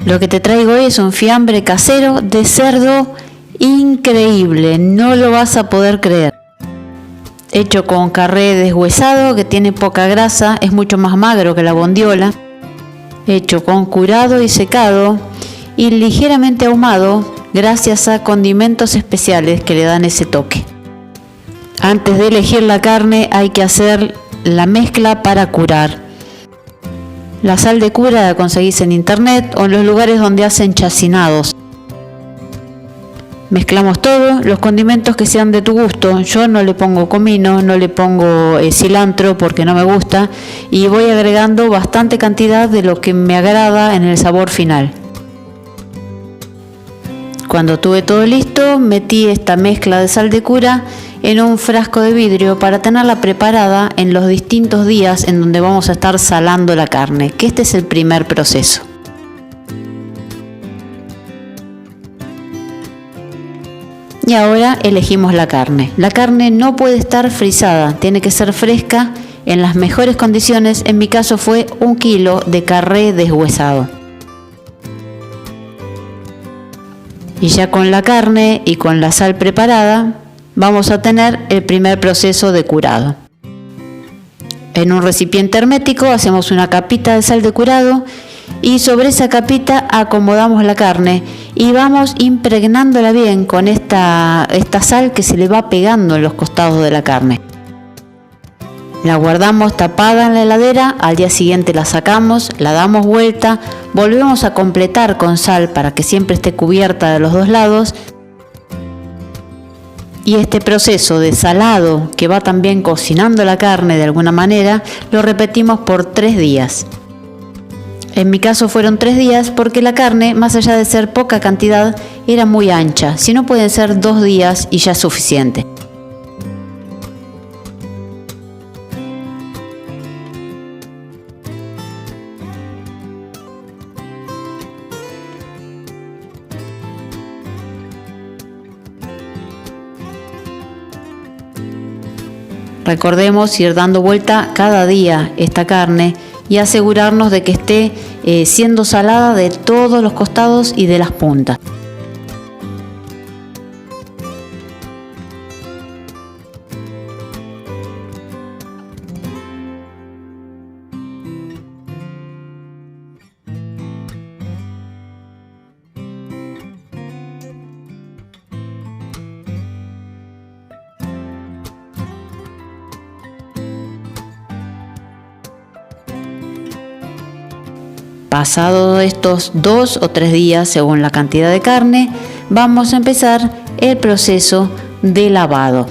Lo que te traigo hoy es un fiambre casero de cerdo increíble, no lo vas a poder creer. Hecho con carré deshuesado que tiene poca grasa, es mucho más magro que la bondiola. Hecho con curado y secado y ligeramente ahumado gracias a condimentos especiales que le dan ese toque. Antes de elegir la carne hay que hacer la mezcla para curar. La sal de cura la conseguís en internet o en los lugares donde hacen chacinados. Mezclamos todo, los condimentos que sean de tu gusto. Yo no le pongo comino, no le pongo cilantro porque no me gusta, y voy agregando bastante cantidad de lo que me agrada en el sabor final. Cuando tuve todo listo, metí esta mezcla de sal de cura en un frasco de vidrio para tenerla preparada en los distintos días en donde vamos a estar salando la carne, que este es el primer proceso. Y ahora elegimos la carne. La carne no puede estar frisada, tiene que ser fresca en las mejores condiciones. En mi caso fue 1 kilo de carré deshuesado. Y ya con la carne y con la sal preparada, vamos a tener el primer proceso de curado. En un recipiente hermético hacemos una capita de sal de curado y sobre esa capita acomodamos la carne y vamos impregnándola bien con esta sal que se le va pegando en los costados de la carne. La guardamos tapada en la heladera, al día siguiente la sacamos, la damos vuelta, volvemos a completar con sal para que siempre esté cubierta de los dos lados. Y este proceso de salado que va también cocinando la carne de alguna manera, lo repetimos por 3 días. En mi caso fueron 3 días porque la carne, más allá de ser poca cantidad, era muy ancha. Si no, pueden ser 2 días y ya es suficiente. Recordemos ir dando vuelta cada día esta carne y asegurarnos de que esté siendo salada de todos los costados y de las puntas. Pasado estos 2 o 3 días, según la cantidad de carne, vamos a empezar el proceso de lavado.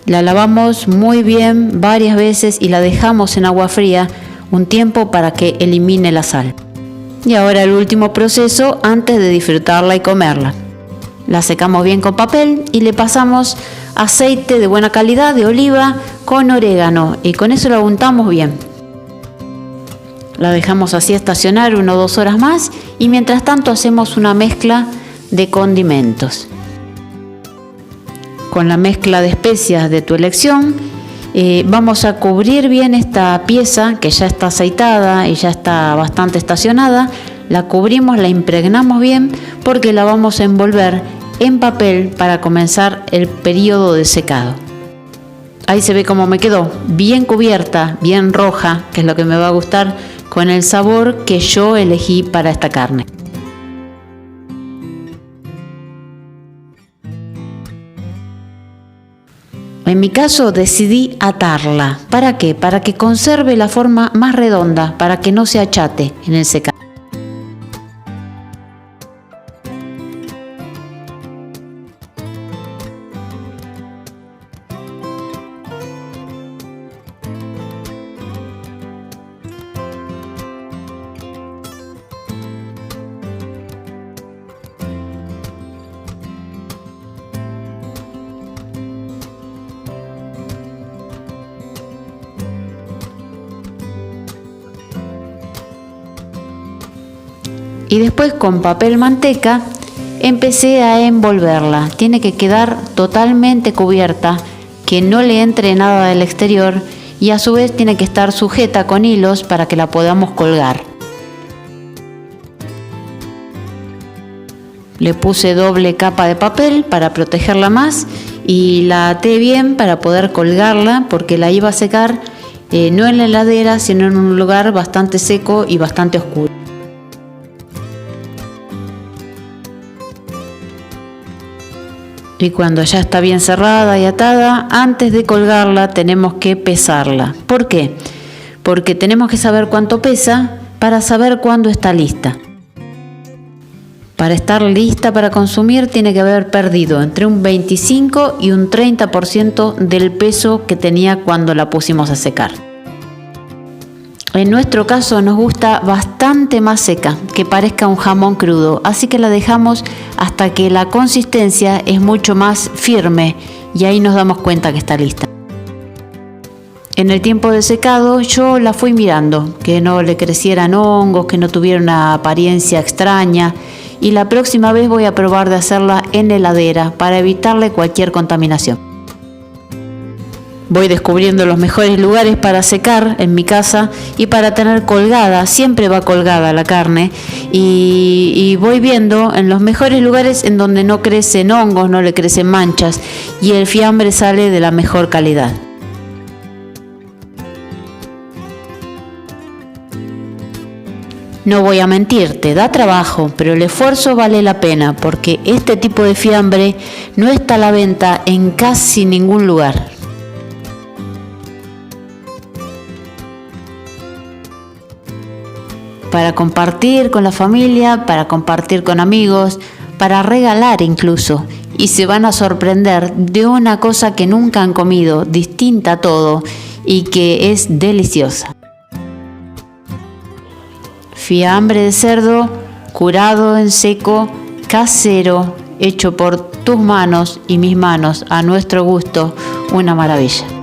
La lavamos muy bien varias veces y la dejamos en agua fría un tiempo para que elimine la sal. Y ahora el último proceso antes de disfrutarla y comerla. La secamos bien con papel y le pasamos aceite de buena calidad de oliva con orégano y con eso la untamos bien. La dejamos así estacionar 1 o 2 horas más y mientras tanto hacemos una mezcla de condimentos. Con la mezcla de especias de tu elección vamos a cubrir bien esta pieza que ya está aceitada y ya está bastante estacionada. La cubrimos, la impregnamos bien porque la vamos a envolver en papel para comenzar el periodo de secado. Ahí se ve cómo me quedó, bien cubierta, bien roja, que es lo que me va a gustar con el sabor que yo elegí para esta carne. En mi caso decidí atarla. ¿Para qué? Para que conserve la forma más redonda, para que no se achate en el secado. Y después con papel manteca empecé a envolverla. Tiene que quedar totalmente cubierta, que no le entre nada del exterior y a su vez tiene que estar sujeta con hilos para que la podamos colgar. Le puse doble capa de papel para protegerla más y la até bien para poder colgarla porque la iba a secar no en la heladera, sino en un lugar bastante seco y bastante oscuro. Y cuando ya está bien cerrada y atada, antes de colgarla tenemos que pesarla. ¿Por qué? Porque tenemos que saber cuánto pesa para saber cuándo está lista. Para estar lista para consumir tiene que haber perdido entre un 25 y un 30% del peso que tenía cuando la pusimos a secar. En nuestro caso nos gusta bastante más seca, que parezca un jamón crudo, así que la dejamos hasta que la consistencia es mucho más firme y ahí nos damos cuenta que está lista. En el tiempo de secado yo la fui mirando, que no le crecieran hongos, que no tuviera una apariencia extraña, y la próxima vez voy a probar de hacerla en heladera para evitarle cualquier contaminación. Voy descubriendo los mejores lugares para secar en mi casa y para tener colgada, siempre va colgada la carne, y voy viendo en los mejores lugares en donde no crecen hongos, no le crecen manchas y el fiambre sale de la mejor calidad. No voy a mentirte, da trabajo, pero el esfuerzo vale la pena porque este tipo de fiambre no está a la venta en casi ningún lugar. Para compartir con la familia, para compartir con amigos, para regalar incluso. Y se van a sorprender de una cosa que nunca han comido, distinta a todo y que es deliciosa. Fiambre de cerdo, curado en seco, casero, hecho por tus manos y mis manos, a nuestro gusto, una maravilla.